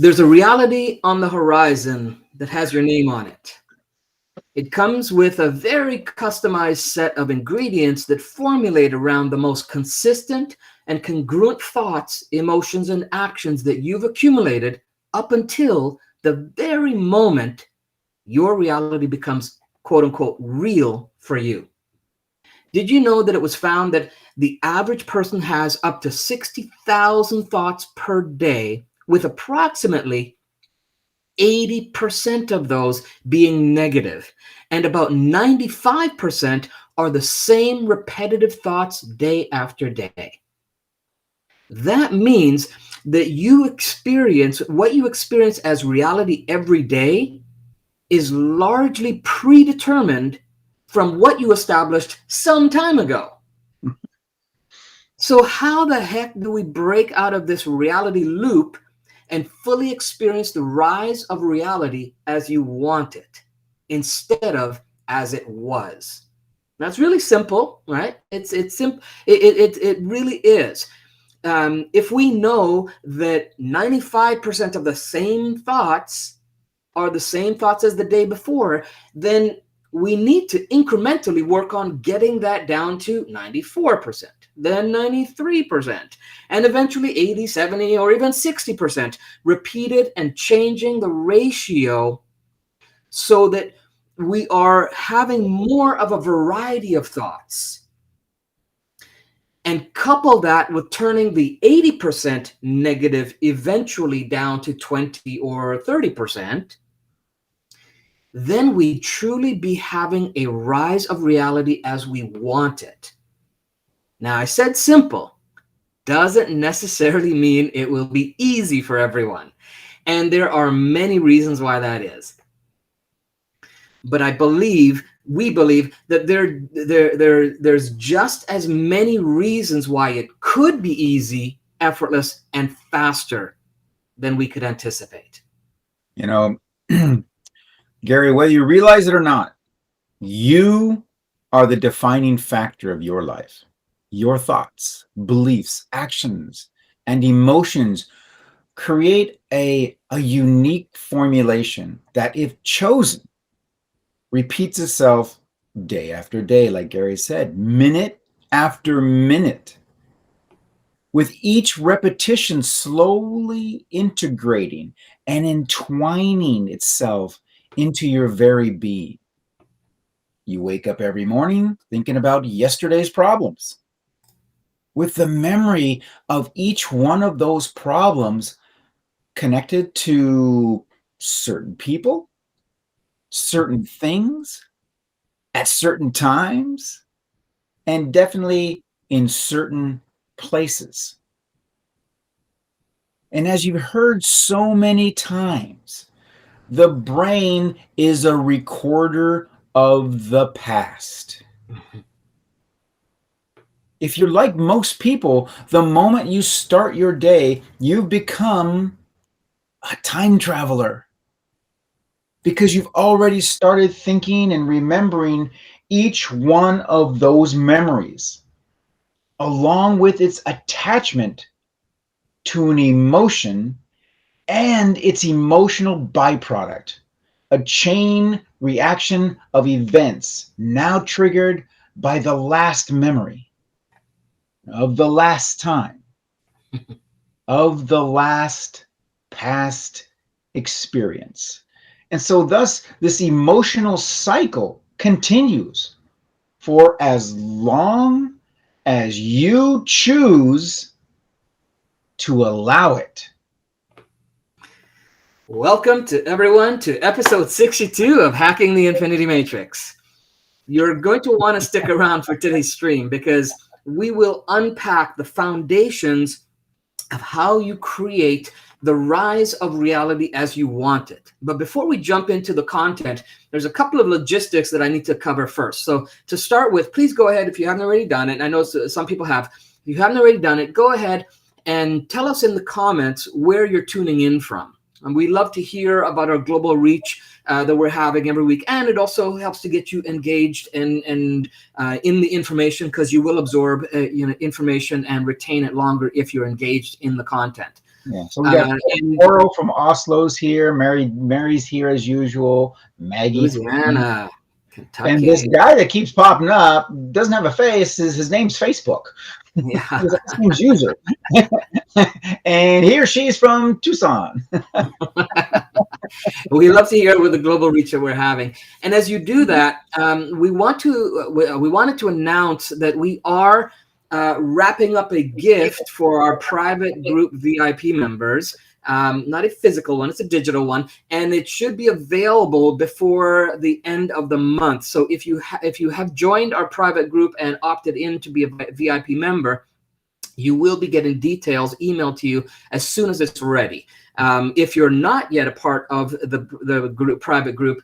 There's a reality on the horizon that has your name on it. It comes with a very customized set of ingredients that formulate around the most consistent and congruent thoughts, emotions, and actions that you've accumulated up until the very moment your reality becomes quote unquote real for you. Did you know that it was found that the average person has up to 60,000 thoughts per day, with approximately 80% of those being negative, and about 95% are the same repetitive thoughts day after day? That means that what you experience as reality every day is largely predetermined from what you established some time ago. So how the heck do we break out of this reality loop and fully experience the rise of reality as you want it instead of as it was? That's really simple, right? It's simple. It really is. If we know that 95% of the same thoughts are the same thoughts as the day before, then we need to incrementally work on getting that down to 94%, then 93%, and eventually 80, 70, or even 60%, repeated and changing the ratio so that we are having more of a variety of thoughts. And couple that with turning the 80% negative eventually down to 20 or 30%, then we truly be having a rise of reality as we want it. Now, I said simple doesn't necessarily mean it will be easy for everyone. And there are many reasons why that is. But we believe that there's just as many reasons why it could be easy, effortless, and faster than we could anticipate. You know, Gary, whether you realize it or not, you are the defining factor of your life. Your thoughts, beliefs, actions, and emotions create a unique formulation that, if chosen, repeats itself day after day, like Gary said, minute after minute, with each repetition slowly integrating and entwining itself into your very being. You wake up every morning thinking about yesterday's problems, with the memory of each one of those problems connected to certain people, certain things, at certain times, and definitely in certain places. And as you've heard so many times, the brain is a recorder of the past. If you're like most people, the moment you start your day, you become a time traveler, because you've already started thinking and remembering each one of those memories, along with its attachment to an emotion and its emotional byproduct, a chain reaction of events now triggered by the last memory of the last time, of the last past experience. And so thus this emotional cycle continues for as long as you choose to allow it. Welcome to everyone to episode 62 of Hacking the Infinity Matrix. You're going to want to stick around for today's stream, because we will unpack the foundations of how you create the rise of reality as you want it. But before we jump into the content, there's a couple of logistics that I need to cover first. So to start with, please go ahead, if you haven't already done it. I know some people have. If you haven't already done it, go ahead and tell us in the comments where you're tuning in from. And we love to hear about our global reach that we're having every week. And it also helps to get you engaged and in the information, because you will absorb information and retain it longer if you're engaged in the content. Yeah. So we got And Oro from Oslo's here. Mary's here as usual. Maggie from Louisiana, and this Kentucky. guy that keeps popping up doesn't have a face. His name's Facebook. Yeah. His last name's User. And he or she's from Tucson. We love to hear with the global reach that we're having. And as you do that, we wanted to announce that we are wrapping up a gift for our private group VIP members. Not a physical one, it's a digital one, and it should be available before the end of the month. So if you have joined our private group and opted in to be a VIP member, you will be getting details emailed to you as soon as it's ready. If you're not yet a part of the group, private group,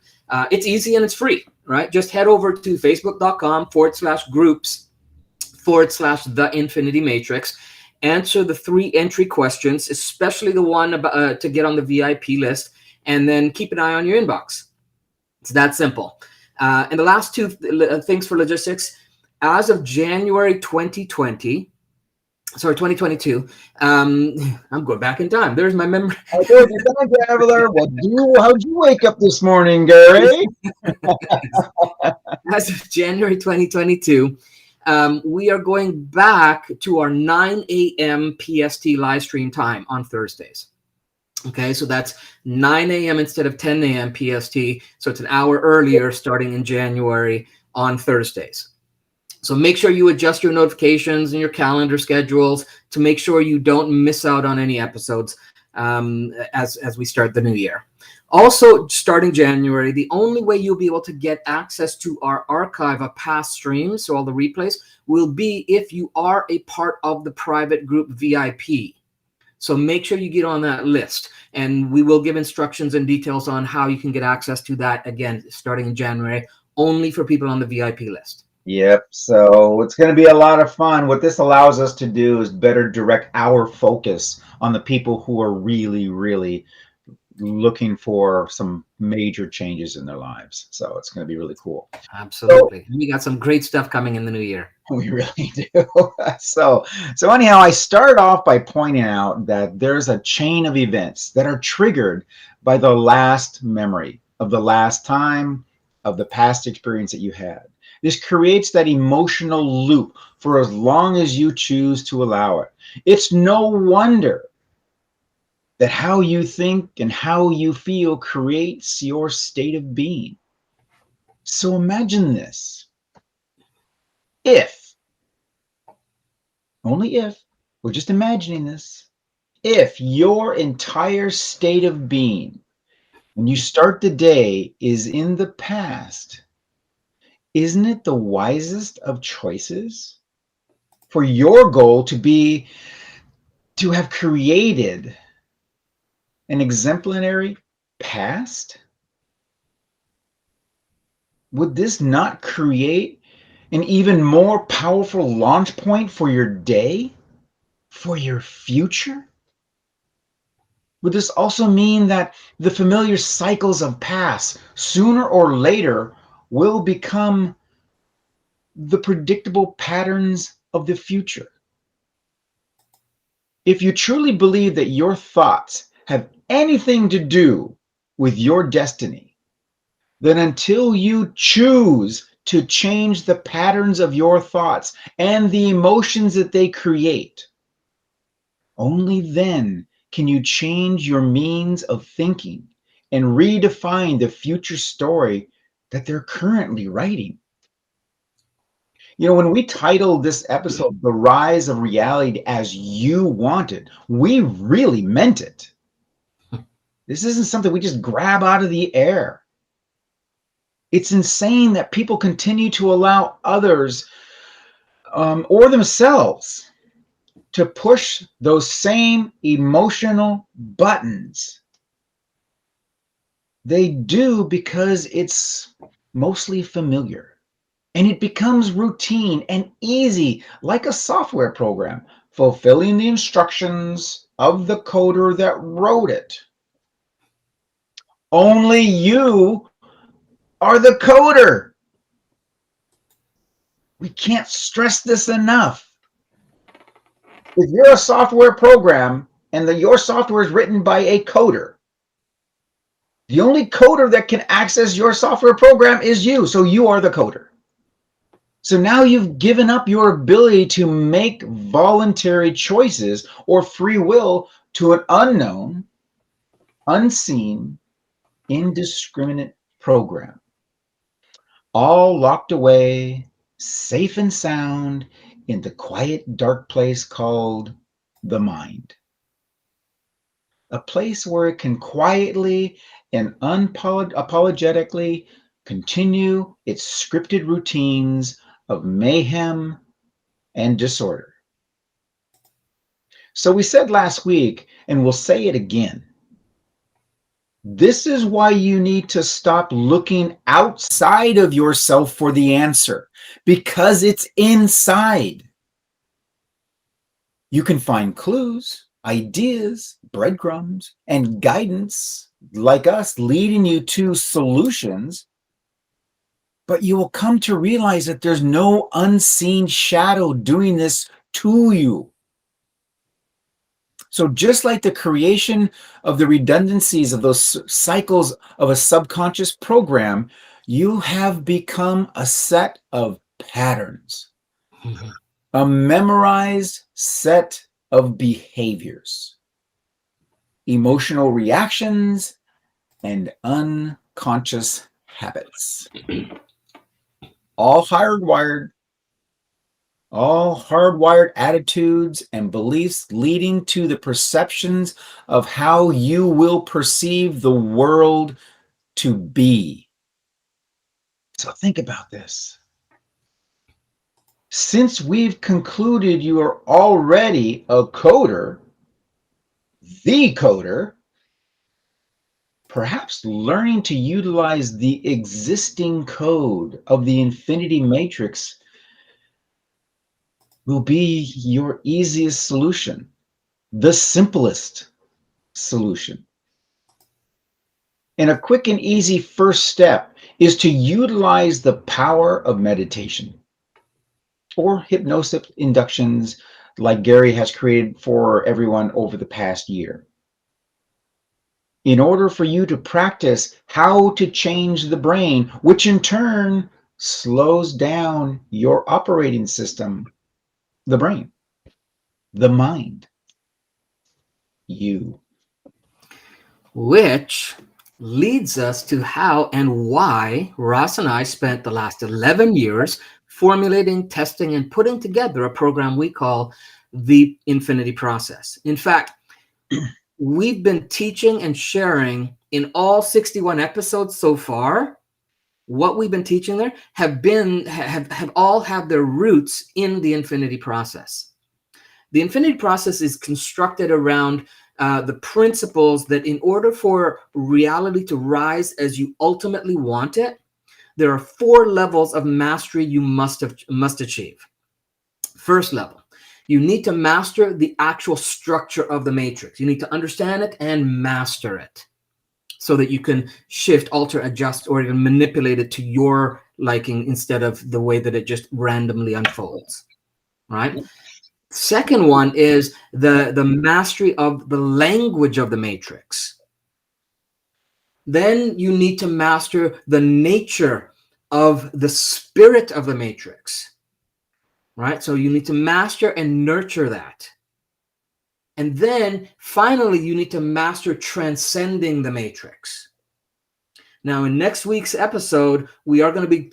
it's easy and it's free, right? Just head over to facebook.com/groups/the Infinity Matrix. Answer the 3 entry questions, especially the one about, to get on the VIP list, and then keep an eye on your inbox. It's that simple. And the last 2 things for logistics, as of January 2022. I'm going back in time. There's my memory. I told you, time traveler. How'd you wake up this morning, Gary? As of January 2022, we are going back to our 9 a.m. PST live stream time on Thursdays. Okay, so that's 9 a.m. instead of 10 a.m. PST. So it's an hour earlier starting in January on Thursdays. So make sure you adjust your notifications and your calendar schedules to make sure you don't miss out on any episodes as we start the new year. Also, starting January, the only way you'll be able to get access to our archive of past streams, so all the replays, will be if you are a part of the private group VIP. So make sure you get on that list, and we will give instructions and details on how you can get access to that, again, starting in January, only for people on the VIP list. Yep. So it's going to be a lot of fun. What this allows us to do is better direct our focus on the people who are really, really looking for some major changes in their lives. So it's going to be really cool. Absolutely. So, we got some great stuff coming in the new year. We really do. So anyhow, I start off by pointing out that there's a chain of events that are triggered by the last memory of the last time, of the past experience that you had. This creates that emotional loop for as long as you choose to allow it. It's no wonder that how you think and how you feel creates your state of being. So imagine this. If, only if, we're just imagining this, if your entire state of being, when you start the day, is in the past, isn't it the wisest of choices for your goal to have created an exemplary past? Would this not create an even more powerful launch point for your day, for your future? Would this also mean that the familiar cycles of past, sooner or later, will become the predictable patterns of the future? If you truly believe that your thoughts have anything to do with your destiny, then until you choose to change the patterns of your thoughts and the emotions that they create, only then can you change your means of thinking and redefine the future story that they're currently writing. You know, when we titled this episode, The Rise of Reality as You Wanted, we really meant it. This isn't something we just grab out of the air. It's insane that people continue to allow others or themselves to push those same emotional buttons. They do because it's mostly familiar. And it becomes routine and easy, like a software program, fulfilling the instructions of the coder that wrote it. Only you are the coder. We can't stress this enough. If you're a software program, and your software is written by a coder. The only coder that can access your software program is you, so you are the coder. So now you've given up your ability to make voluntary choices or free will to an unknown, unseen, indiscriminate program, all locked away, safe and sound in the quiet, dark place called the mind. A place where it can quietly and unapologetically continue its scripted routines of mayhem and disorder. So we said last week, and we'll say it again. This is why you need to stop looking outside of yourself for the answer, because it's inside. You can find clues, ideas, breadcrumbs, and guidance like us leading you to solutions, but you will come to realize that there's no unseen shadow doing this to you. So just like the creation of the redundancies of those cycles of a subconscious program, you have become a set of patterns, a memorized set of behaviors, emotional reactions, and unconscious habits. All hardwired attitudes and beliefs leading to the perceptions of how you will perceive the world to be. So think about this. Since we've concluded you are already a coder, the coder, perhaps learning to utilize the existing code of the infinity matrix will be your easiest solution, the simplest solution. And a quick and easy first step is to utilize the power of meditation or hypnosis inductions like Gary has created for everyone over the past year. In order for you to practice how to change the brain, which in turn slows down your operating system, the brain, the mind, you. Which leads us to how and why Ross and I spent the last 11 years formulating, testing, and putting together a program we call the Infinity Process. In fact, we've been teaching and sharing in all 61 episodes so far. What we've been teaching there have all had their roots in the Infinity Process. The Infinity Process is constructed around the principles that in order for reality to rise as you ultimately want it, there are 4 levels of mastery you must achieve. First level, you need to master the actual structure of the matrix. You need to understand it and master it so that you can shift, alter, adjust, or even manipulate it to your liking instead of the way that it just randomly unfolds, right? Second one is the mastery of the language of the matrix. Then you need to master the nature of the spirit of the matrix, right? So you need to master and nurture that. And then finally, you need to master transcending the matrix. Now, in next week's episode, we are going to be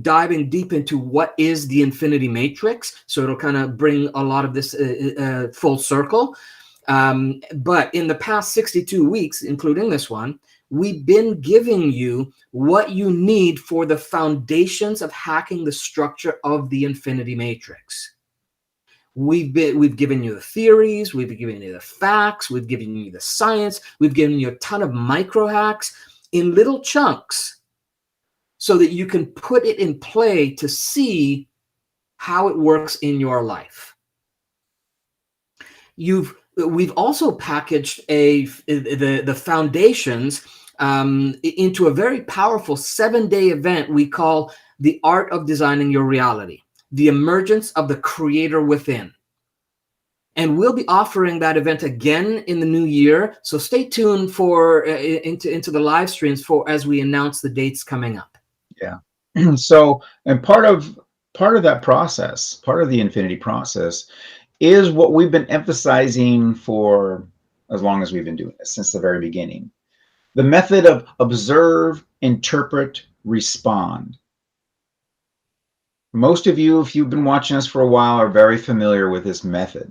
diving deep into what is the infinity matrix. So it'll kind of bring a lot of this full circle. But in the past 62 weeks, including this one, we've been giving you what you need for the foundations of hacking the structure of the infinity matrix. We've given you the theories, we've given you the facts, we've given you the science, we've given you a ton of micro hacks in little chunks so that you can put it in play to see how it works in your life. We've also packaged the foundations into a very powerful 7-day event we call the Art of Designing Your Reality, the emergence of the creator within. And we'll be offering that event again in the new year. So stay tuned for into the live streams for as we announce the dates coming up. Yeah. So, and part of that process, part of the infinity process, is what we've been emphasizing for as long as we've been doing this, since the very beginning. The method of observe, interpret, respond. Most of you, if you've been watching us for a while, are very familiar with this method.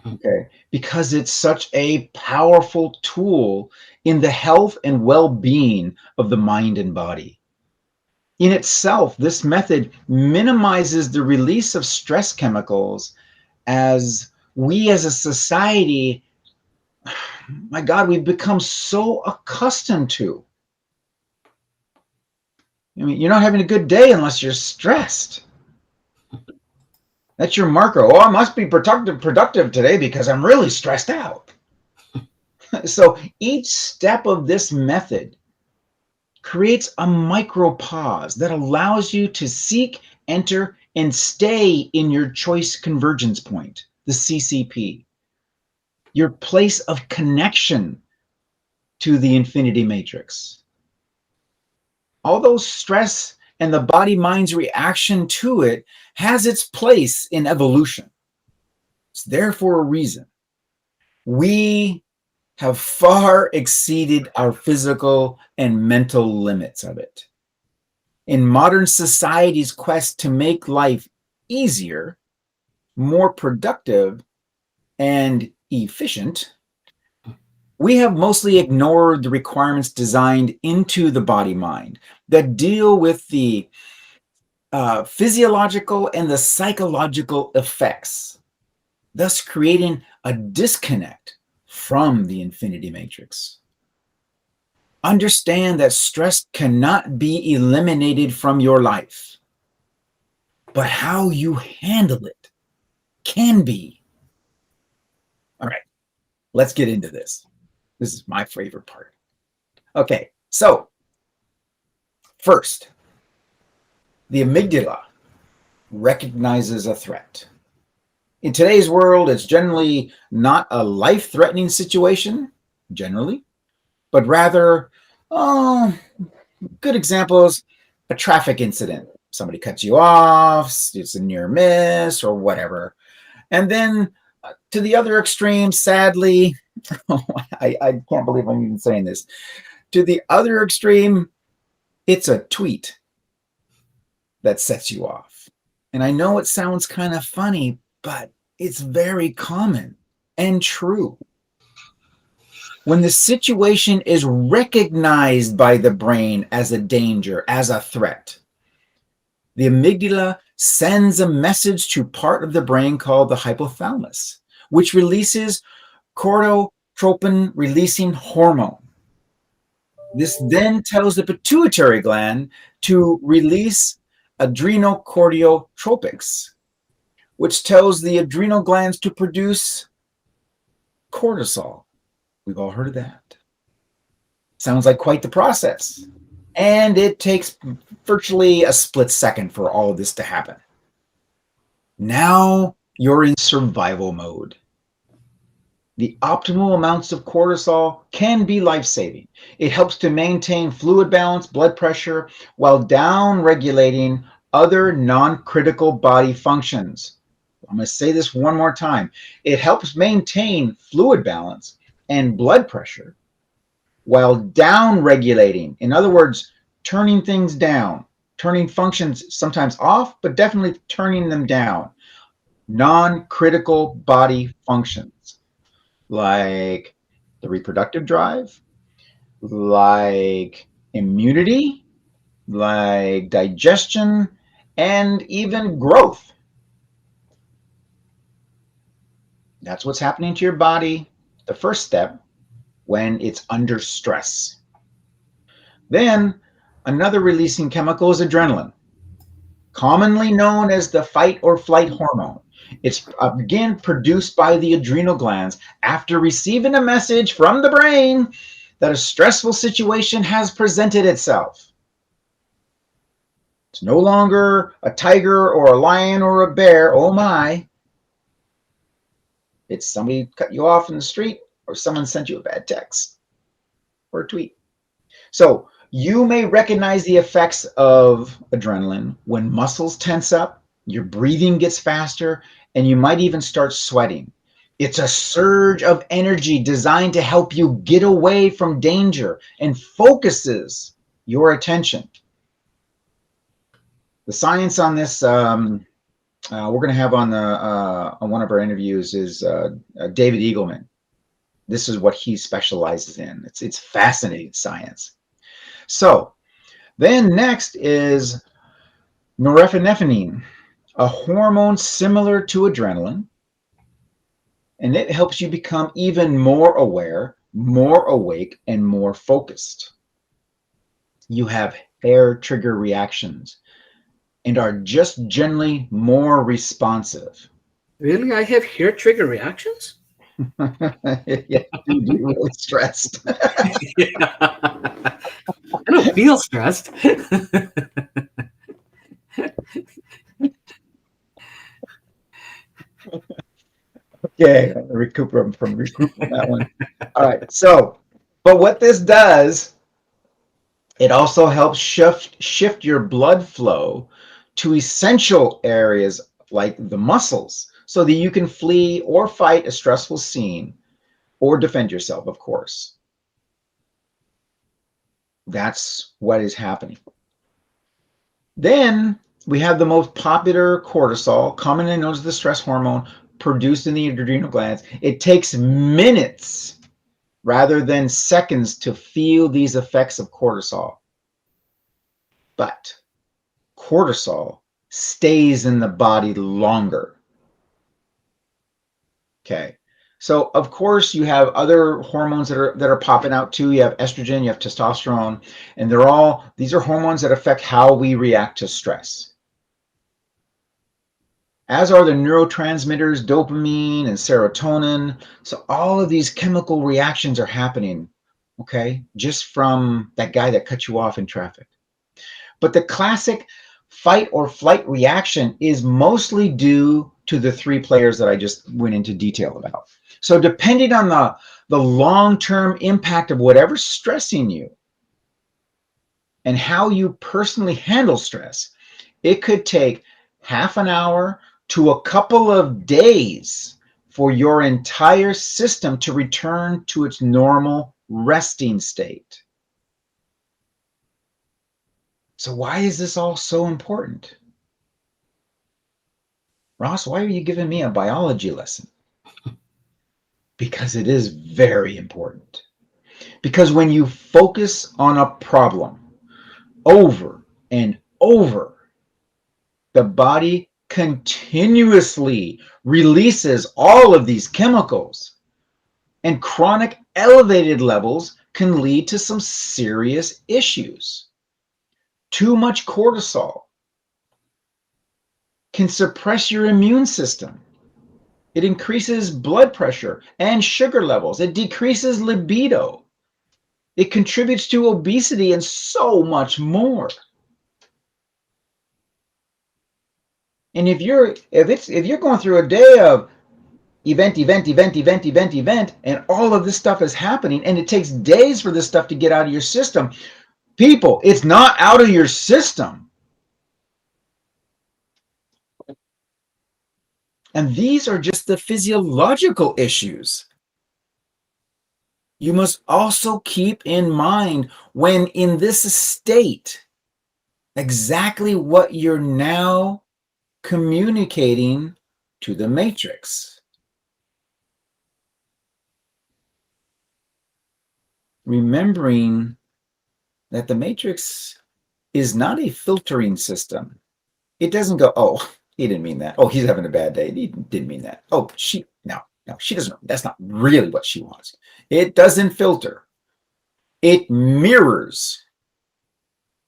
Okay, because it's such a powerful tool in the health and well-being of the mind and body. In itself, this method minimizes the release of stress chemicals as we as a society, my God, we've become so accustomed to. I mean, you're not having a good day unless you're stressed. That's your marker. Oh, I must be productive today because I'm really stressed out. So each step of this method creates a micro pause that allows you to seek, enter, and stay in your choice convergence point, the CCP, your place of connection to the infinity matrix. Although stress and the body mind's reaction to it has its place in evolution, it's there for a reason. We have far exceeded our physical and mental limits of it. In modern society's quest to make life easier, more productive, and efficient, we have mostly ignored the requirements designed into the body mind that deal with the physiological and the psychological effects, thus creating a disconnect from the infinity matrix. Understand that stress cannot be eliminated from your life, but how you handle it can be. All right, let's get into this. This is my favorite part. Okay, so first, the amygdala recognizes a threat. In today's world, it's generally not a life-threatening situation, generally, but rather, good examples, a traffic incident. Somebody cuts you off, it's a near miss or whatever. And then to the other extreme, sadly, I can't believe I'm even saying this. To the other extreme, it's a tweet that sets you off. And I know it sounds kind of funny, but it's very common and true. When the situation is recognized by the brain as a danger, as a threat, the amygdala sends a message to part of the brain called the hypothalamus, which releases corticotropin releasing hormone. This then tells the pituitary gland to release adrenocorticotropics, which tells the adrenal glands to produce cortisol. We've all heard of that. Sounds like quite the process. And it takes virtually a split second for all of this to happen. Now you're in survival mode. The optimal amounts of cortisol can be life-saving. It helps to maintain fluid balance, blood pressure, while down-regulating other non-critical body functions. I'm going to say this one more time. It helps maintain fluid balance and blood pressure while down-regulating. In other words, turning things down, turning functions sometimes off, but definitely turning them down. Non-critical body functions, like the reproductive drive, like immunity, like digestion, and even growth. That's what's happening to your body, the first step, when it's under stress. Then another releasing chemical is adrenaline, commonly known as the fight or flight hormone. It's again produced by the adrenal glands after receiving a message from the brain that a stressful situation has presented itself. It's no longer a tiger or a lion or a bear, oh my. It's somebody cut you off in the street, or someone sent you a bad text or a tweet. So you may recognize the effects of adrenaline when muscles tense up, your breathing gets faster, and you might even start sweating. It's a surge of energy designed to help you get away from danger and focuses your attention. The science on this, we're going to have on one of our interviews is David Eagleman. This is what he specializes in. It's fascinating science. So then next is norepinephrine, a hormone similar to adrenaline, and it helps you become even more aware, more awake, and more focused. You have hair trigger reactions and are just generally more responsive. Really? I have hair trigger reactions? Yeah, you do really stressed. Yeah. I don't feel stressed. Okay, recoup from that one. All right, so, but what this does, it also helps shift your blood flow to essential areas like the muscles so that you can flee or fight a stressful scene or defend yourself, of course. That's what is happening. Then we have the most popular cortisol, commonly known as the stress hormone, produced in the adrenal glands. It takes minutes rather than seconds to feel these effects of cortisol. But cortisol stays in the body longer. Okay. So of course you have other hormones that are popping out too. You have estrogen, you have testosterone, and these are hormones that affect how we react to stress. As are the neurotransmitters, dopamine and serotonin. So all of these chemical reactions are happening, okay, just from that guy that cut you off in traffic. But the classic fight or flight reaction is mostly due to the three players that I just went into detail about. So depending on the long-term impact of whatever's stressing you and how you personally handle stress, it could take half an hour to a couple of days for your entire system to return to its normal resting state. So why is this all so important? Ross, why are you giving me a biology lesson? Because it is very important. Because when you focus on a problem over and over, the body continuously releases all of these chemicals, and chronic elevated levels can lead to some serious issues. Too much cortisol can suppress your immune system. It increases blood pressure and sugar levels. It decreases libido. It contributes to obesity and so much more. And if you're going through a day of event, and all of this stuff is happening, and it takes days for this stuff to get out of your system, people, it's not out of your system. And these are just the physiological issues. You must also keep in mind when in this state, exactly what you're now communicating to the matrix. Remembering that the matrix is not a filtering system. It doesn't go, oh, he didn't mean that. Oh, he's having a bad day. He didn't mean that. Oh, no, she doesn't. That's not really what she wants. It doesn't filter. It mirrors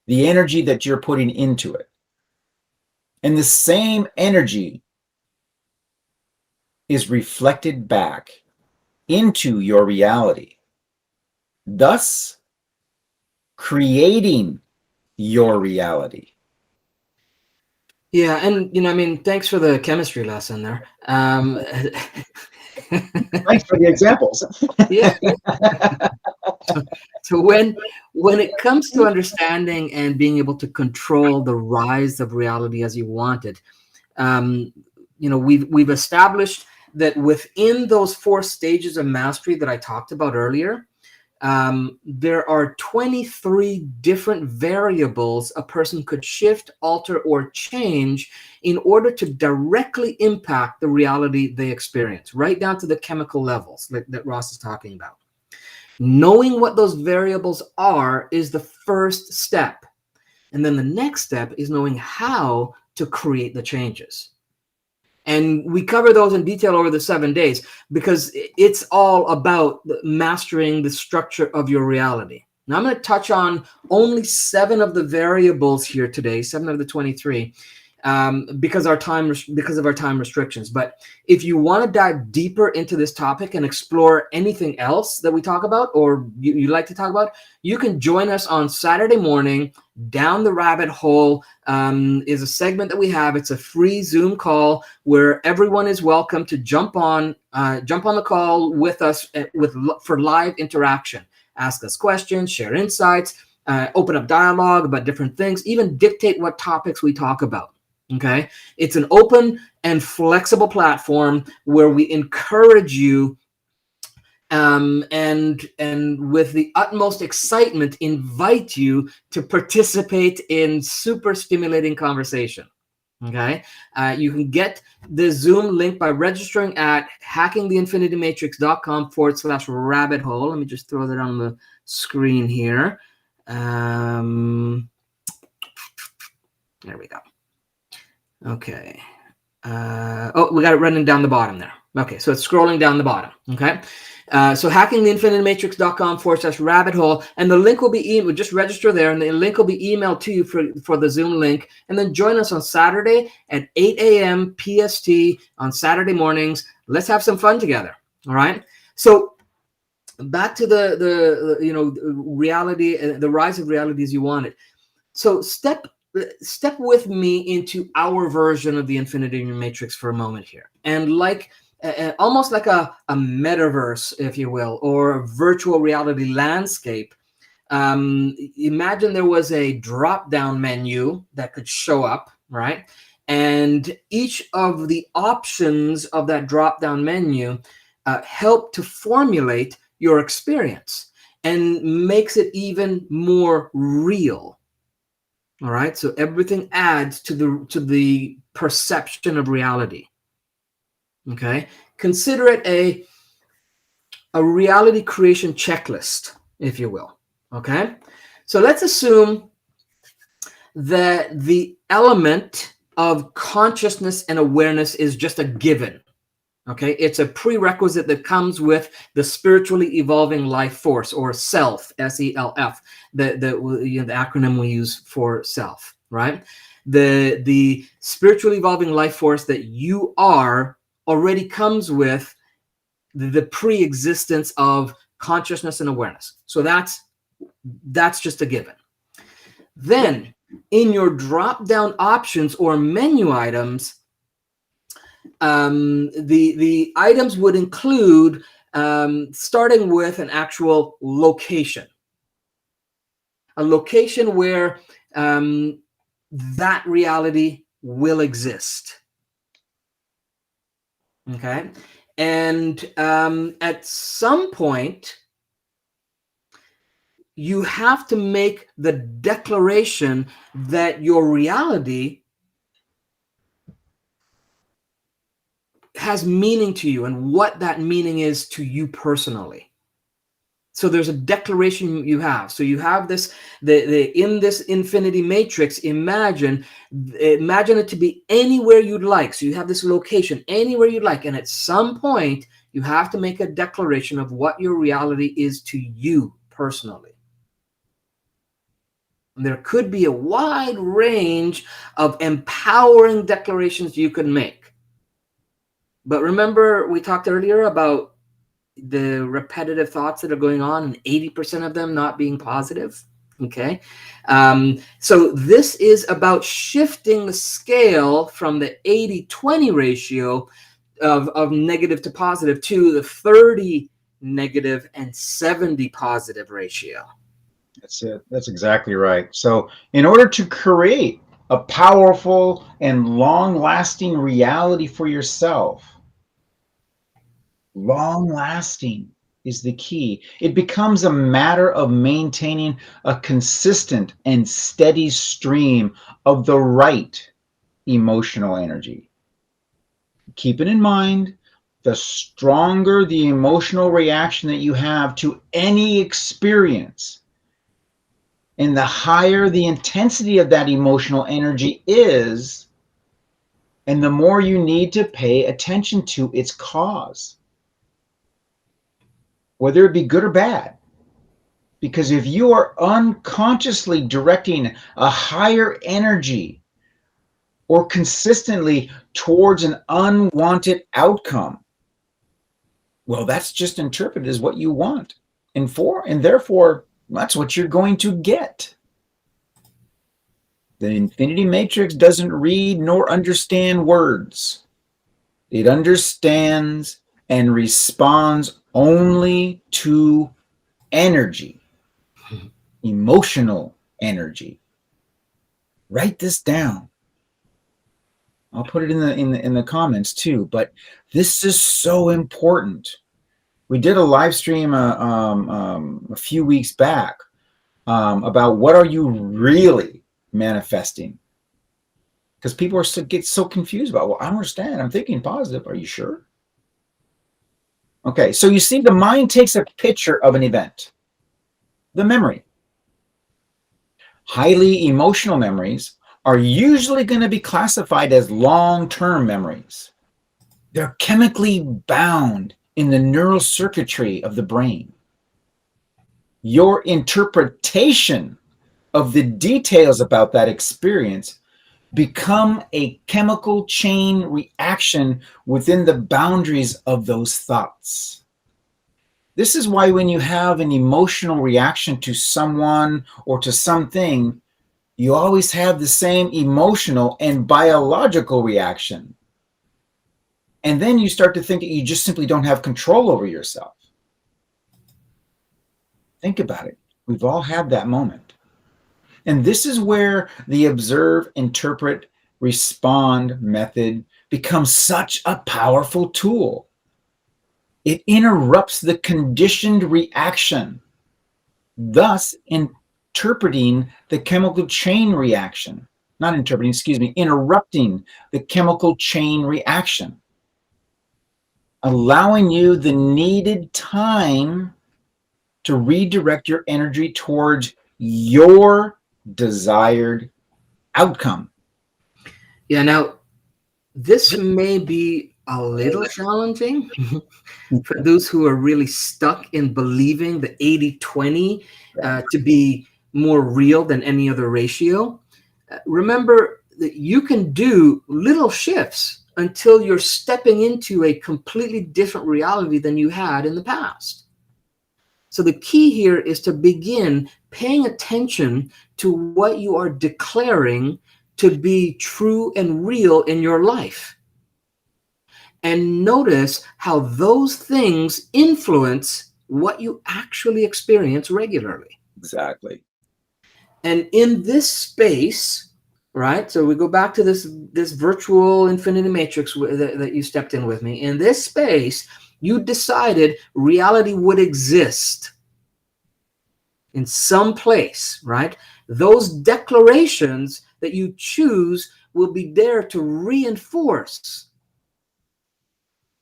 the energy that you're putting into it. And the same energy is reflected back into your reality, thus creating your reality. Yeah, and I mean, thanks for the chemistry lesson there. Thanks for the examples. Yeah. So when it comes to understanding and being able to control the rise of reality as you want it, um, we've established that within those 4 stages of mastery that I talked about earlier, there are 23 different variables a person could shift, alter, or change in order to directly impact the reality they experience, right down to the chemical levels that Ross is talking about. Knowing what those variables are is the first step. And then the next step is knowing how to create the changes. And we cover those in detail over the 7 days because it's all about mastering the structure of your reality. Now, I'm going to touch on only 7 of the variables here today, 7 of the 23, because of our time restrictions. But if you want to dive deeper into this topic and explore anything else that we talk about or you like to talk about, you can join us on Saturday morning. Down the Rabbit Hole is a segment that we have. It's a free Zoom call where everyone is welcome to jump on the call with us for live interaction. Ask us questions, share insights, open up dialogue about different things, even dictate what topics we talk about. Okay, it's an open and flexible platform where we encourage you and with the utmost excitement invite you to participate in super stimulating conversation. Okay, you can get the Zoom link by registering at hackingtheinfinitymatrix.com/rabbit hole. Let me just throw that on the screen here. There we go. Okay. We got it running down the bottom there. Okay, so it's scrolling down the bottom. Okay. So hackingtheinfinitymatrix.com/rabbit hole, and the link will be just register there, and the link will be emailed to you for the Zoom link, and then join us on Saturday at 8 a.m. PST on Saturday mornings. Let's have some fun together. All right. So back to the reality, the rise of reality as you want it. So step with me into our version of the Infinity Matrix for a moment here, and almost like a metaverse, if you will, or a virtual reality landscape. Imagine there was a drop-down menu that could show up, right? And each of the options of that drop-down menu help to formulate your experience and makes it even more real. All right, so everything adds to the perception of reality. Okay, consider it a reality creation checklist, if you will. Okay, so let's assume that the element of consciousness and awareness is just a given. Okay, it's a prerequisite that comes with the spiritually evolving life force, or self, SELF, the acronym we use for self, right? The spiritually evolving life force that you are already comes with the pre-existence of consciousness and awareness. So that's just a given. Then in your drop-down options or menu items, the items would include starting with an actual location, a location where that reality will exist. Okay, and at some point you have to make the declaration that your reality has meaning to you and what that meaning is to you personally. So there's a declaration you have. So you have this, in this infinity matrix, imagine it to be anywhere you'd like. So you have this location anywhere you'd like. And at some point, you have to make a declaration of what your reality is to you personally. And there could be a wide range of empowering declarations you can make. But remember, we talked earlier about the repetitive thoughts that are going on, and 80% of them not being positive. Okay. So this is about shifting the scale from the 80-20 ratio of negative to positive to the 30 negative and 70 positive ratio. That's it. That's exactly right. So, in order to create a powerful and long lasting reality for yourself, long lasting is the key. It becomes a matter of maintaining a consistent and steady stream of the right emotional energy. Keep it in mind, the stronger the emotional reaction that you have to any experience, and the higher the intensity of that emotional energy is, and the more you need to pay attention to its cause, whether it be good or bad. Because if you are unconsciously directing a higher energy or consistently towards an unwanted outcome, well, that's just interpreted as what you want. And therefore, that's what you're going to get. The infinity matrix doesn't read nor understand words. It understands and responds only to energy, emotional energy. Write this down. I'll put it in the comments too, but this is so important. We did a live stream a few weeks back about what are you really manifesting, because people get so confused about, well, I don't understand, I'm thinking positive. Are you sure? Okay, so you see, the mind takes a picture of an event, the memory. Highly emotional memories are usually going to be classified as long-term memories. They're chemically bound in the neural circuitry of the brain. Your interpretation of the details about that experience become a chemical chain reaction within the boundaries of those thoughts. This is why when you have an emotional reaction to someone or to something, you always have the same emotional and biological reaction. And then you start to think that you just simply don't have control over yourself. Think about it. We've all had that moment. And this is where the observe, interpret, respond method becomes such a powerful tool. It interrupts the conditioned reaction, thus interpreting the chemical chain reaction. Not interpreting, excuse me, interrupting the chemical chain reaction, allowing you the needed time to redirect your energy towards your desired outcome. Yeah, now this may be a little challenging for those who are really stuck in believing the 80-20 to be more real than any other ratio. Remember that you can do little shifts until you're stepping into a completely different reality than you had in the past. So the key here is to begin paying attention to what you are declaring to be true and real in your life. And notice how those things influence what you actually experience regularly. Exactly. And in this space, right? So we go back to this virtual infinity matrix that you stepped in with me. In this space, you decided reality would exist in some place, right? Those declarations that you choose will be there to reinforce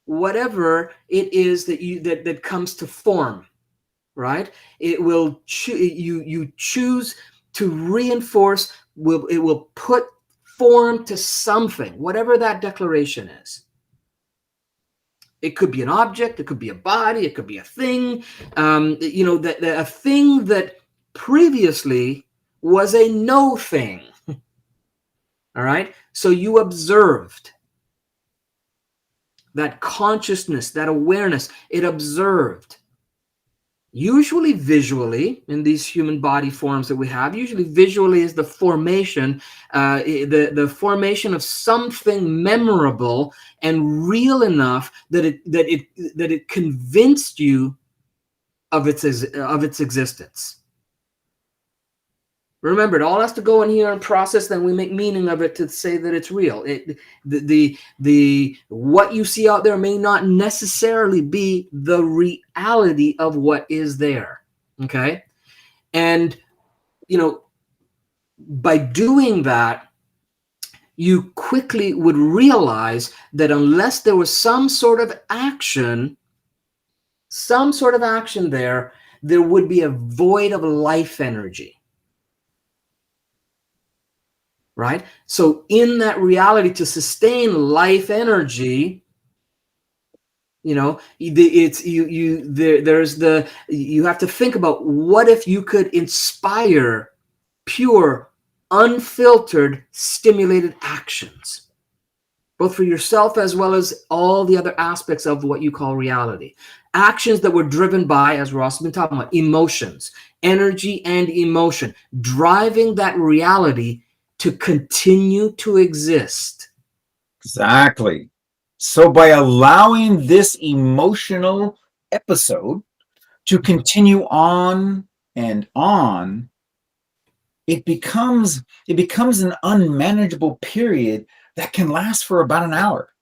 whatever it is that comes to form, right? It will you choose to reinforce. It will put form to something, whatever that declaration is. It could be an object, it could be a body, it could be a thing. A thing that previously was a no thing. All right. So you observed that consciousness, that awareness. It observed. usually visually, in these human body forms that we have. Usually visually is the formation, the formation of something memorable and real enough that it convinced you of its existence. Remember, it all has to go in here and process. Then we make meaning of it to say that it's real. The what you see out there may not necessarily be the reality of what is there. Okay, and by doing that, you quickly would realize that unless there was some sort of action there, there would be a void of life energy. Right? So in that reality, to sustain life energy, it's you have to think about, what if you could inspire pure, unfiltered, stimulated actions, both for yourself as well as all the other aspects of what you call reality. Actions that were driven by, as Ross has been talking about, emotions, energy and emotion, driving that reality to continue to exist. Exactly. So by allowing this emotional episode to continue on and on, it becomes an unmanageable period that can last for about an hour.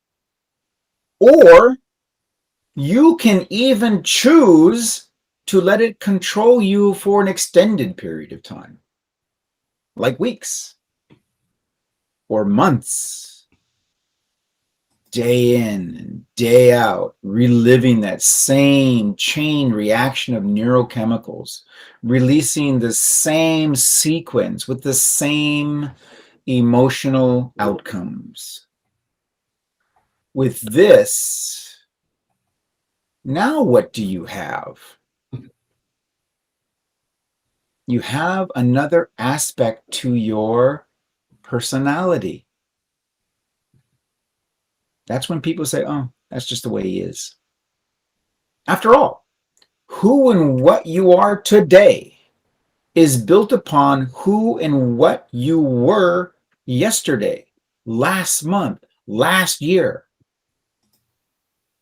Or you can even choose to let it control you for an extended period of time, like weeks or months, day in and day out, reliving that same chain reaction of neurochemicals, releasing the same sequence with the same emotional outcomes. With this, now what do you have? You have another aspect to your personality. That's when people say, oh, that's just the way he is. After all, who and what you are today is built upon who and what you were yesterday, last month, last year,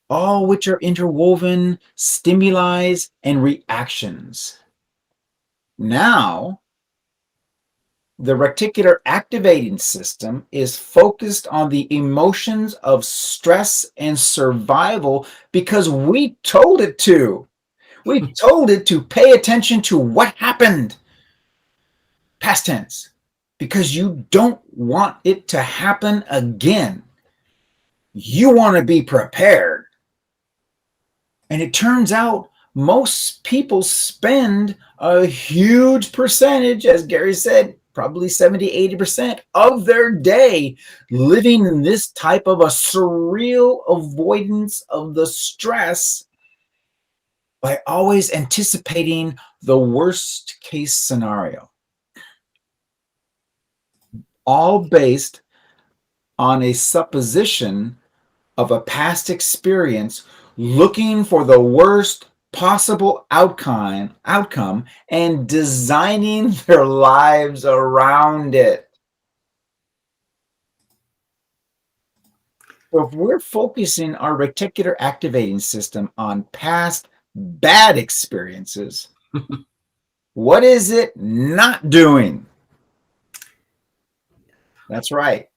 all which are interwoven stimuli and reactions. Now, the reticular activating system is focused on the emotions of stress and survival because we told it to. We told it to pay attention to what happened. Past tense. Because you don't want it to happen again. You want to be prepared. And it turns out most people spend a huge percentage, as Gary said, probably 70, 80% of their day living in this type of a surreal avoidance of the stress by always anticipating the worst case scenario. All based on a supposition of a past experience, looking for the worst possible outcome and designing their lives around it. So if we're focusing our reticular activating system on past bad experiences, what is it not doing? That's right.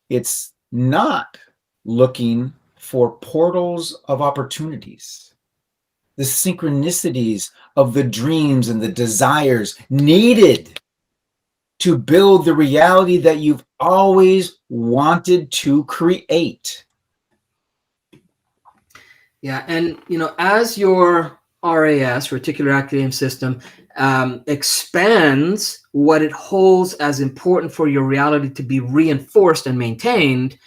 It's not looking for portals of opportunities, the synchronicities of the dreams and the desires needed to build the reality that you've always wanted to create. Yeah, and as your RAS, reticular activating system, expands what it holds as important for your reality to be reinforced and maintained,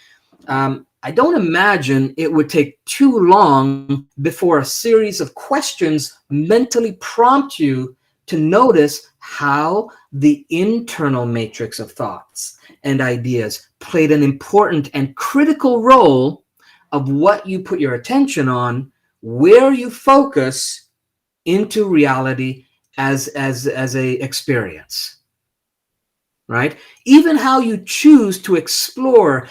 I don't imagine it would take too long before a series of questions mentally prompt you to notice how the internal matrix of thoughts and ideas played an important and critical role of what you put your attention on, where you focus into reality as a experience, right? Even how you choose to explore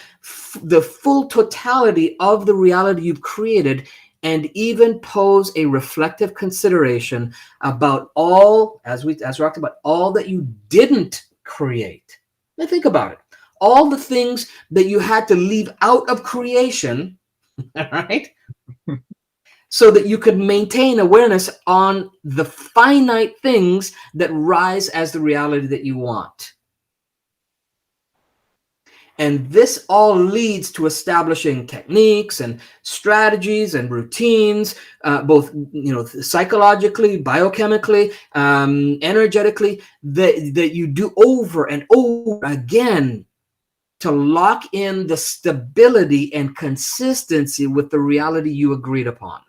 the full totality of the reality you've created, and even pose a reflective consideration about all, as we talked about, all that you didn't create. Now think about it. All the things that you had to leave out of creation, right? So that you could maintain awareness on the finite things that rise as the reality that you want. And this all leads to establishing techniques and strategies and routines, both psychologically, biochemically, energetically, that you do over and over again to lock in the stability and consistency with the reality you agreed upon.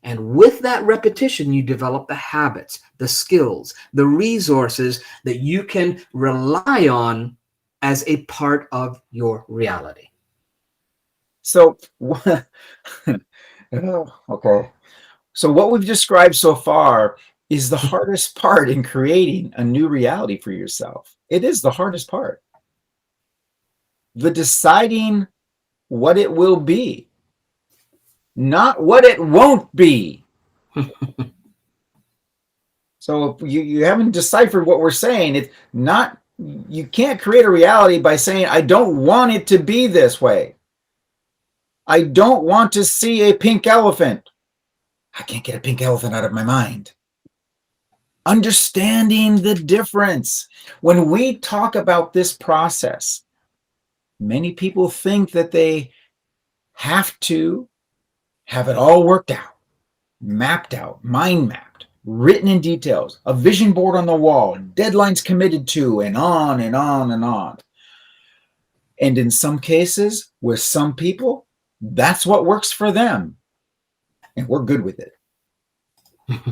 And with that repetition, you develop the habits, the skills, the resources that you can rely on as a part of your reality. So, okay. So what we've described so far is the hardest part in creating a new reality for yourself. It is the hardest part. The deciding what it will be, not what it won't be. So if you haven't deciphered what we're saying, it's not, you can't create a reality by saying, I don't want it to be this way. I don't want to see a pink elephant. I can't get a pink elephant out of my mind. Understanding the difference. When we talk about this process, many people think that they have to have it all worked out, mapped out, mind mapped, written in details, a vision board on the wall, deadlines committed to, and on and on and on. And in some cases, with some people, that's what works for them. And we're good with it.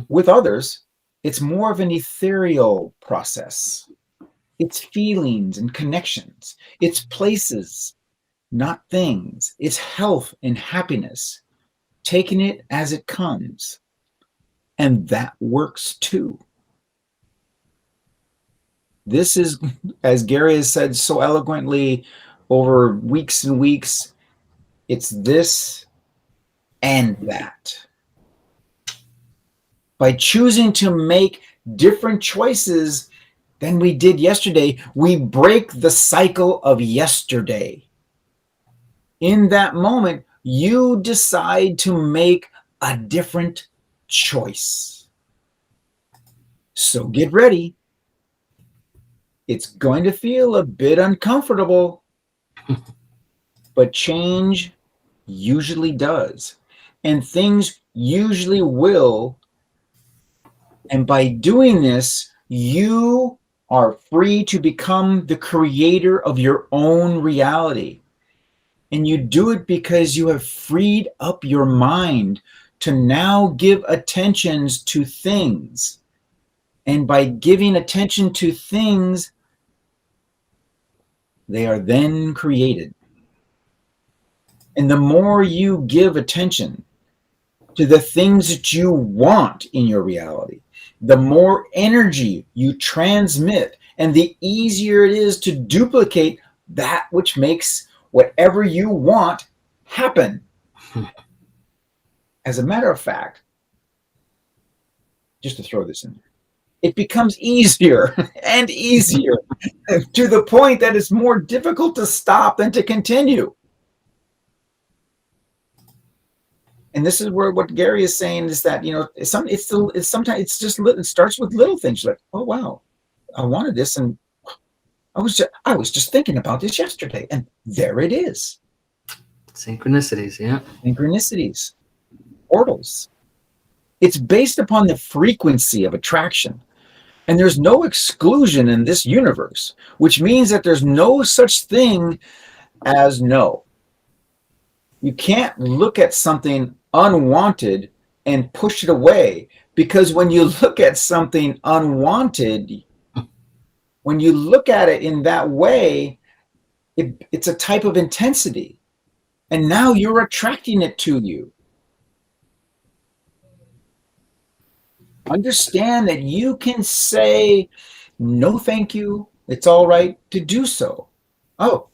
With others, it's more of an ethereal process. It's feelings and connections. It's places, not things. It's health and happiness, taking it as it comes. And that works too. This is, as Gary has said so eloquently over weeks and weeks, it's this and that. By choosing to make different choices than we did yesterday, we break the cycle of yesterday. In that moment, you decide to make a different choice. So get ready. It's going to feel a bit uncomfortable, but change usually does. And things usually will. And by doing this, you are free to become the creator of your own reality. And you do it because you have freed up your mind to now give attentions to things. And by giving attention to things, they are then created. And the more you give attention to the things that you want in your reality, the more energy you transmit, and the easier it is to duplicate that which makes whatever you want happen. As a matter of fact, just to throw this in there, it becomes easier and easier to the point that it's more difficult to stop than to continue. And this is where what Gary is saying is that, sometimes it's just it starts with little things like, oh wow, I wanted this, and I was just thinking about this yesterday, and there it is. Synchronicities, yeah. Synchronicities, portals. It's based upon the frequency of attraction. And there's no exclusion in this universe, which means that there's no such thing as no. You can't look at something unwanted and push it away, because when you look at something unwanted, when you look at it in that way, it's a type of intensity. And now you're attracting it to you. Understand that you can say, no, thank you. It's all right to do so. Oh,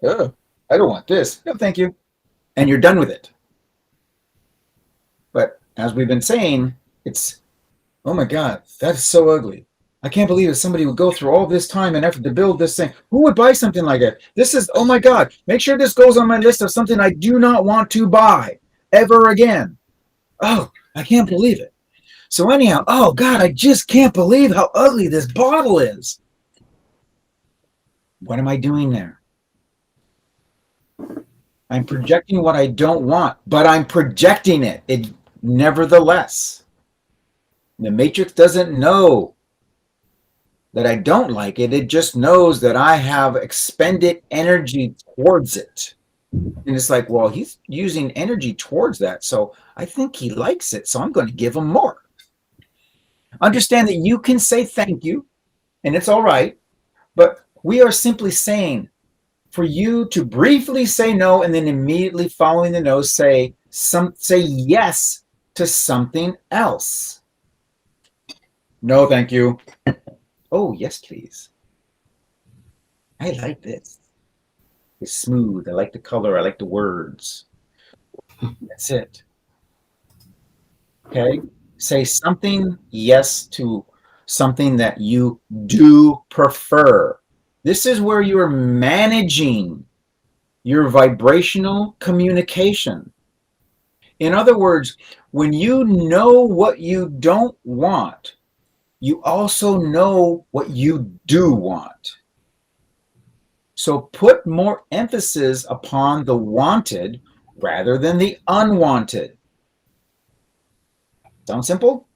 I don't want this. No, thank you. And you're done with it. But as we've been saying, it's, oh my God, that's so ugly. I can't believe that somebody would go through all this time and effort to build this thing. Who would buy something like it? This is, oh my God, make sure this goes on my list of something I do not want to buy ever again. Oh, I can't believe it. So anyhow, oh God, I just can't believe how ugly this bottle is. What am I doing there? I'm projecting what I don't want, but I'm projecting it nevertheless. The matrix doesn't know that I don't like it. It just knows that I have expended energy towards it. And it's like, well, he's using energy towards that. So I think he likes it. So I'm going to give him more. Understand that you can say thank you, and it's all right. But we are simply saying for you to briefly say no, and then immediately following the no, say yes to something else. No, thank you. Oh, yes, please. I like this. It's smooth. I like the color. I like the words. That's it. Okay. Say something yes to something that you do prefer. This is where you're managing your vibrational communication. In other words, when you know what you don't want, you also know what you do want. So put more emphasis upon the wanted rather than the unwanted. Sound simple?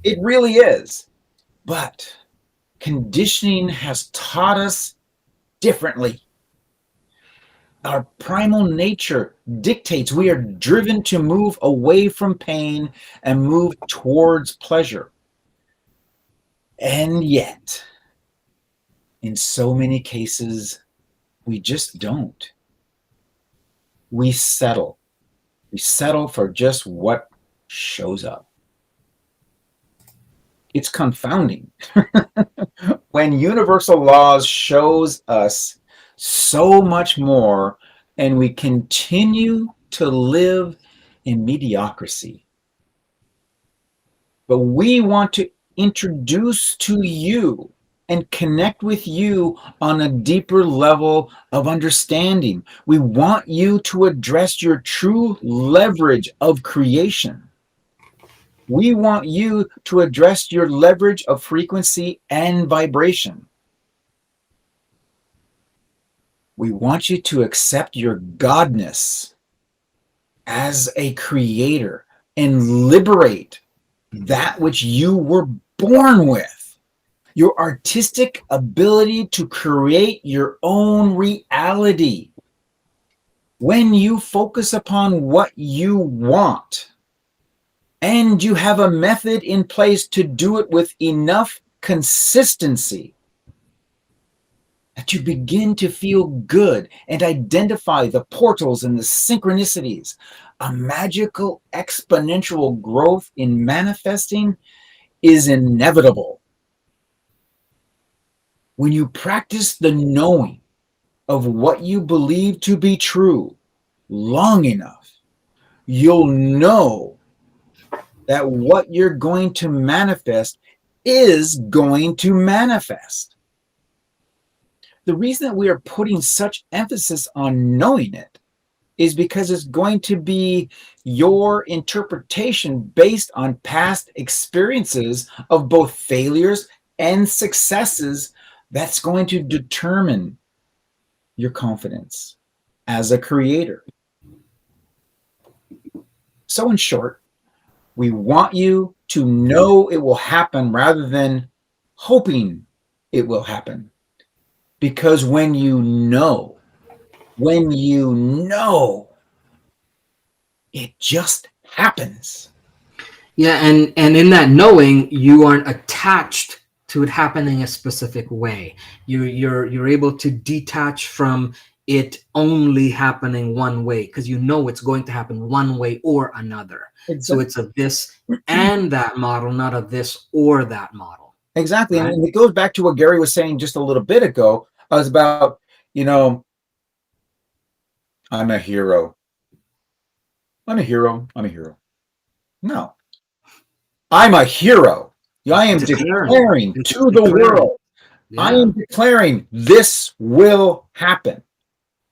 It really is. But conditioning has taught us differently. Our primal nature dictates we are driven to move away from pain and move towards pleasure. And yet, in so many cases, we just don't. We settle. We settle for just what shows up. It's confounding when universal laws shows us so much more and we continue to live in mediocrity. But we want to introduce to you and connect with you on a deeper level of understanding. We want you to address your true leverage of creation. We want you to address your leverage of frequency and vibration. We want you to accept your godness as a creator and liberate that which you were born with. Your artistic ability to create your own reality. When you focus upon what you want, and you have a method in place to do it with enough consistency that you begin to feel good and identify the portals and the synchronicities, a magical exponential growth in manifesting is inevitable. When you practice the knowing of what you believe to be true long enough, you'll know that what you're going to manifest is going to manifest. The reason that we are putting such emphasis on knowing it is because it's going to be your interpretation based on past experiences of both failures and successes that's going to determine your confidence as a creator. So in short, we want you to know it will happen rather than hoping it will happen. Because when you know, it just happens. Yeah, and in that knowing, you aren't attached to it happening a specific way. You're able to detach from it only happening one way, because you know it's going to happen one way or another. So Exactly. it's a this and that model, not a this or that model. Exactly. Right? And it goes back to what Gary was saying just a little bit ago. I was about, I'm a hero. I'm a hero. I'm a hero. No, I'm a hero. I am Declaring. declaring to the Declaring. world, I Yeah. am declaring this will happen.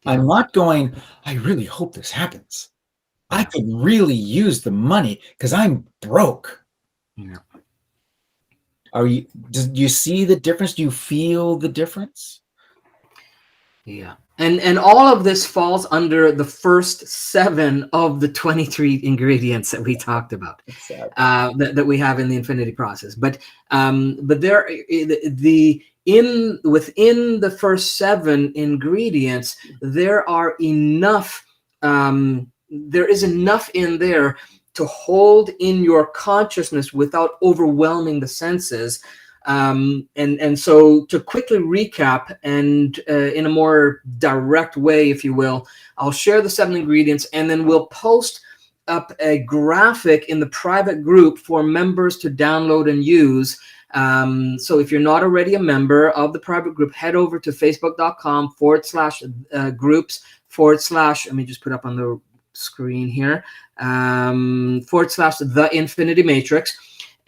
Yeah. I'm not going, I really hope this happens. I Yeah. could really use the money because I'm broke. Yeah. Do you see the difference? Do you feel the difference? Yeah. And all of this falls under the first 7 of the 23 ingredients that we talked about, Exactly. that we have in the infinity process. But there, the in within the first 7 ingredients, there are enough. There is enough in there to hold in your consciousness without overwhelming the senses. And so to quickly recap, and in a more direct way, if you will, I'll share the 7 ingredients, and then we'll post up a graphic in the private group for members to download and use. So if you're not already a member of the private group, head over to facebook.com/groups/ let me just put up on the screen here, / the Infinity Matrix.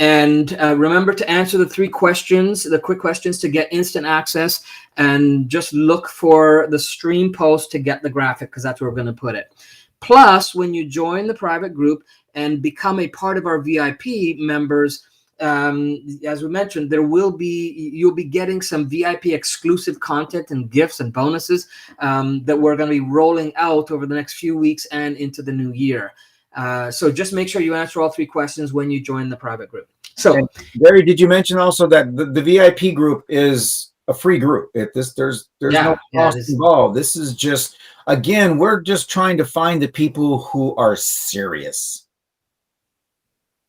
And remember to answer the 3 questions, the quick questions, to get instant access. And just look for the stream post to get the graphic, because that's where we're going to put it. Plus, when you join the private group and become a part of our VIP members, as we mentioned, you'll be getting some VIP exclusive content and gifts and bonuses that we're going to be rolling out over the next few weeks and into the new year. So just make sure you answer all 3 questions when you join the private group. So, and Gary, did you mention also that the VIP group is a free group? There's no cost involved. This is just, again, we're just trying to find the people who are serious.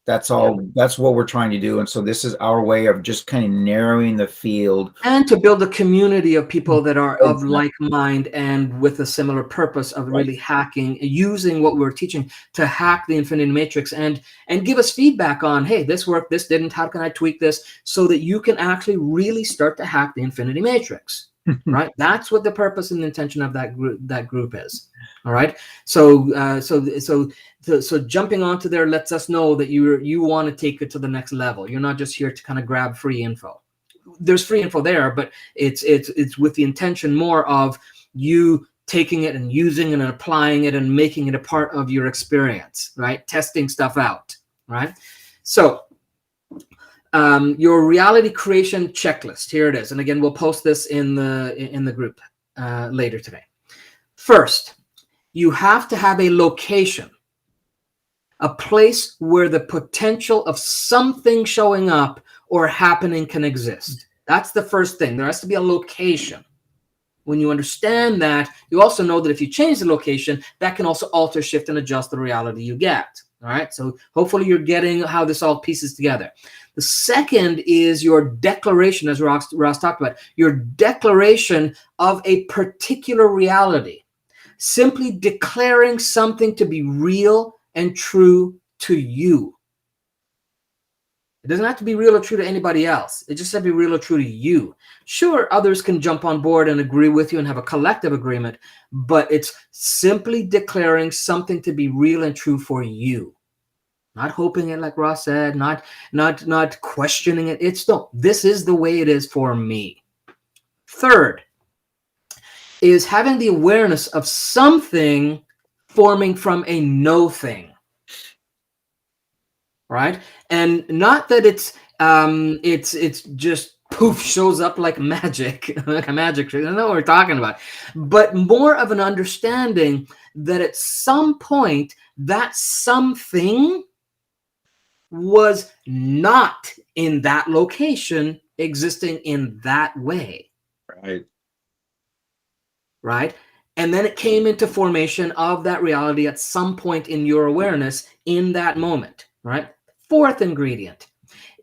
That's all. Yeah. That's what we're trying to do. And so this is our way of just kind of narrowing the field. And to build a community of people that are of like mind and with a similar purpose of really hacking, using what we're teaching to hack the Infinity Matrix, and give us feedback on, hey, this worked, this didn't, how can I tweak this, so that you can actually really start to hack the Infinity Matrix. Right? That's what the purpose and the intention of that group is. All right. So jumping onto there lets us know that you want to take it to the next level. You're not just here to kind of grab free info. There's free info there, but it's with the intention more of you taking it and using it and applying it and making it a part of your experience, right? Testing stuff out, right? So your reality creation checklist, here it is. And again, we'll post this in the group later today. First, you have to have a location, a place where the potential of something showing up or happening can exist. That's the first thing. There has to be a location. When you understand that, you also know that if you change the location, that can also alter, shift, and adjust the reality you get. All right. So hopefully you're getting how this all pieces together. The second is your declaration, as Ross talked about, your declaration of a particular reality. Simply declaring something to be real and true to you. It doesn't have to be real or true to anybody else. It just has to be real or true to you. Sure, others can jump on board and agree with you and have a collective agreement, but it's simply declaring something to be real and true for you. Not hoping it, like Ross said, not questioning it. It's no, this is the way it is for me. Third is having the awareness of something forming from a no thing. Right? And not that it's just poof, shows up like magic, like a magic trick. I know what we're talking about, but more of an understanding that at some point that something was not in that location, existing in that way. Right? And then it came into formation of that reality at some point in your awareness in that moment, right? Fourth ingredient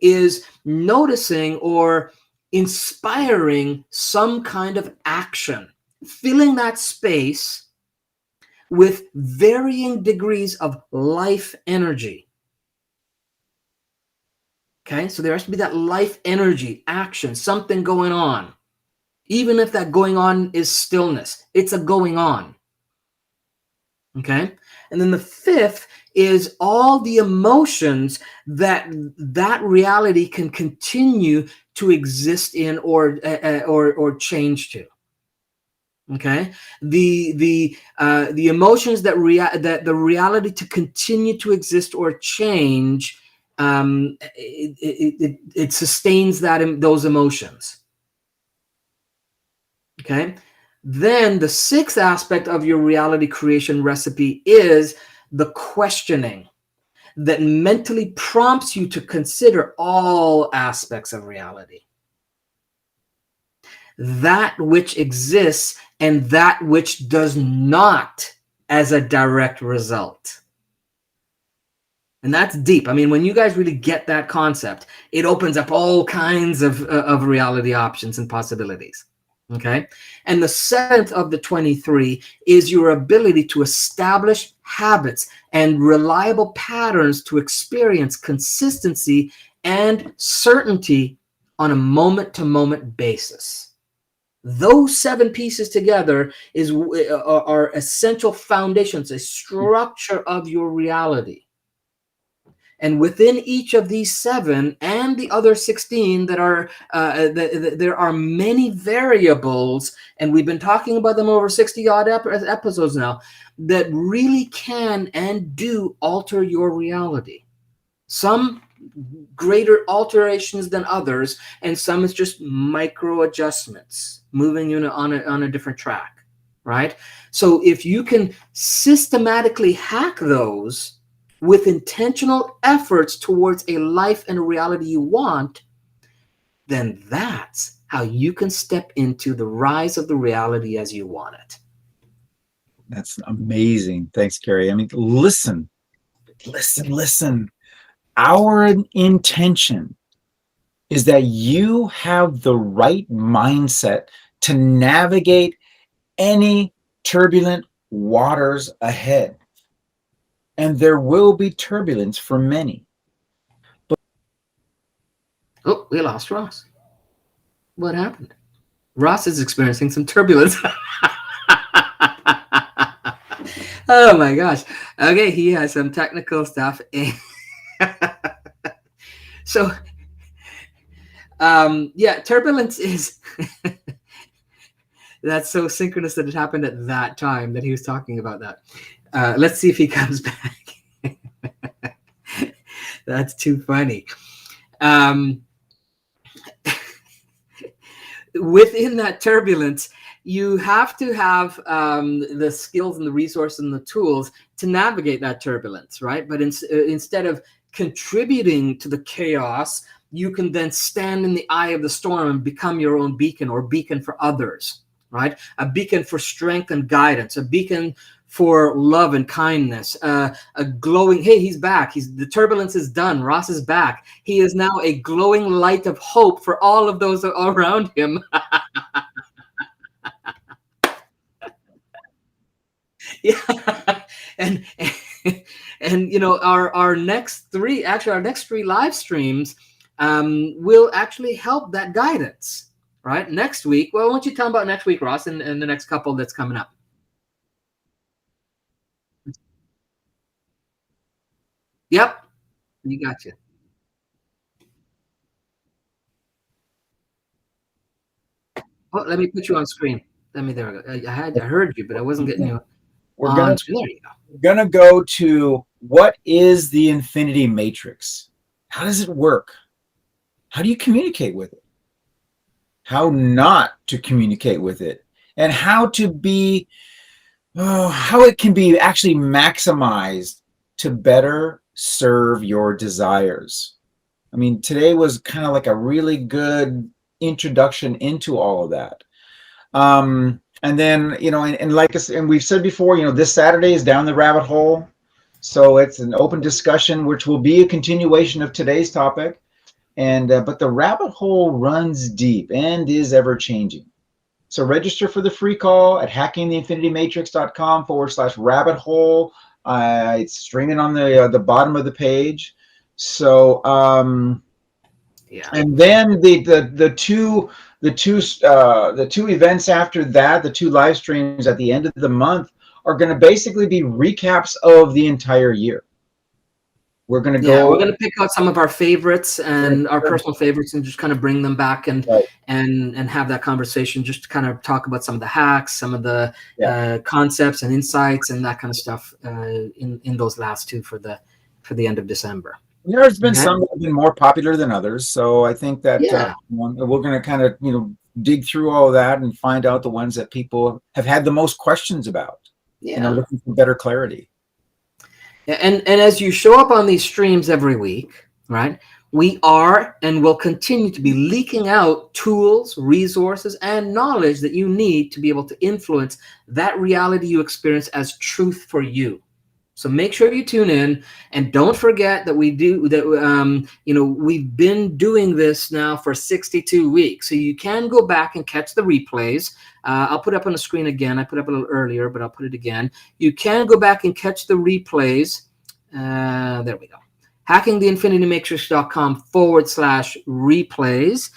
is noticing or inspiring some kind of action filling that space with varying degrees of life energy. Okay, so there has to be that life energy, action, something going on. Even if that going on is stillness, it's a going on. Okay, and then the fifth is all the emotions that reality can continue to exist in or change to. Okay, the emotions that the reality to continue to exist or change, it sustains those emotions. Okay, then the sixth aspect of your reality creation recipe is the questioning that mentally prompts you to consider all aspects of reality, that which exists and that which does not, as a direct result. And that's deep. I mean, when you guys really get that concept, it opens up all kinds of reality options and possibilities. Okay. And the seventh of the 23 is your ability to establish habits and reliable patterns to experience consistency and certainty on a moment-to-moment basis. Those seven pieces together are essential foundations, a structure of your reality. And within each of these seven and the other 16 that are, there are many variables, and we've been talking about them over 60 odd episodes now, that really can and do alter your reality. Some greater alterations than others, and some is just micro adjustments, moving you on a different track, right? So if you can systematically hack those with intentional efforts towards a life and a reality you want, then that's how you can step into the rise of the reality as you want it. That's amazing. Thanks, Gary. I mean, listen. Our intention is that you have the right mindset to navigate any turbulent waters ahead. And there will be turbulence for many. Oh, we lost Ross. What happened? Ross is experiencing some turbulence. Oh my gosh. Okay, he has some technical stuff. So, yeah, turbulence is that's so synchronous that it happened at that time that he was talking about that. Let's see if he comes back. That's too funny. Within that turbulence, you have to have the skills and the resources and the tools to navigate that turbulence, right? But instead of contributing to the chaos, you can then stand in the eye of the storm and become your own beacon, or beacon for others, right? A beacon for strength and guidance, a beacon for love and kindness, a glowing, hey, he's back. The turbulence is done. Ross is back. He is now a glowing light of hope for all of those around him. Yeah. And you know, our next three live streams will actually help that guidance, right? Next week, well, why don't you tell them about next week, Ross, and the next couple that's coming up? Yep, you got you. Oh, let me put you on screen. There we go. I heard you, but I wasn't getting you We're on gonna screen. There you go. we're gonna go to what is the infinity matrix? How does it work? How do you communicate with it? How not to communicate with it? And how to be how it can be actually maximized to better serve your desires. I mean, today was kind of like a really good introduction into all of that. And then, you know, and like I said, and we've said before, you know, this Saturday is Down the Rabbit Hole. So it's an open discussion, which will be a continuation of today's topic. And but the rabbit hole runs deep and is ever changing. So register for the free call at hackingtheinfinitymatrix.com/rabbit hole. It's streaming on the bottom of the page. So Yeah. and then the two events after that, the two live streams at the end of the month, are going to basically be recaps of the entire year. We're going to Yeah, we're go. going to pick out some of our favorites and our personal favorites and just kind of bring them back and Right. and have that conversation, just to kind of talk about some of the hacks, some of the concepts and insights and that kind of stuff in those last two for the end of December. There's been Okay? some that have been more popular than others, so I think that Yeah. we're going to kind of dig through all of that and find out the ones that people have had the most questions about. Yeah. Looking for better clarity. And as you show up on these streams every week, right, we are and will continue to be leaking out tools, resources, and knowledge that you need to be able to influence that reality you experience as truth for you. So make sure you tune in, and don't forget that we've been doing this now for 62 weeks. So you can go back and catch the replays. I'll put it up on the screen again. I put it up a little earlier, but I'll put it again. You can go back and catch the replays. There we go. hackingtheinfinitymatrix.com/replays.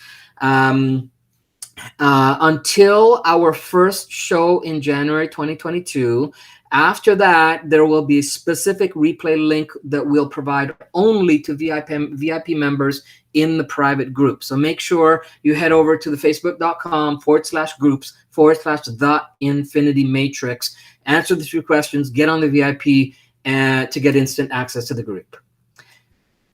Until our first show in January 2022. After that, there will be a specific replay link that we'll provide only to VIP members in the private group. So make sure you head over to the facebook.com/groups/the Infinity Matrix, answer the 3 questions, get on the VIP, to get instant access to the group.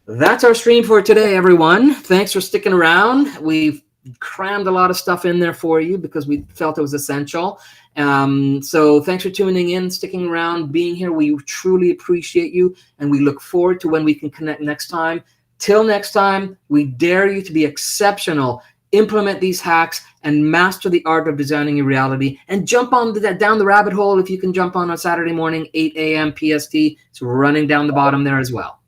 That's our stream for today, everyone. Thanks for sticking around. We've crammed a lot of stuff in there for you because we felt it was essential. So thanks for tuning in, sticking around, being here. We truly appreciate you, and we look forward to when we can connect next time. Till next time, we dare you to be exceptional, implement these hacks, and master the art of designing your reality. And jump on down the rabbit hole if you can jump on Saturday morning, 8 AM PST. It's running down the bottom there as well.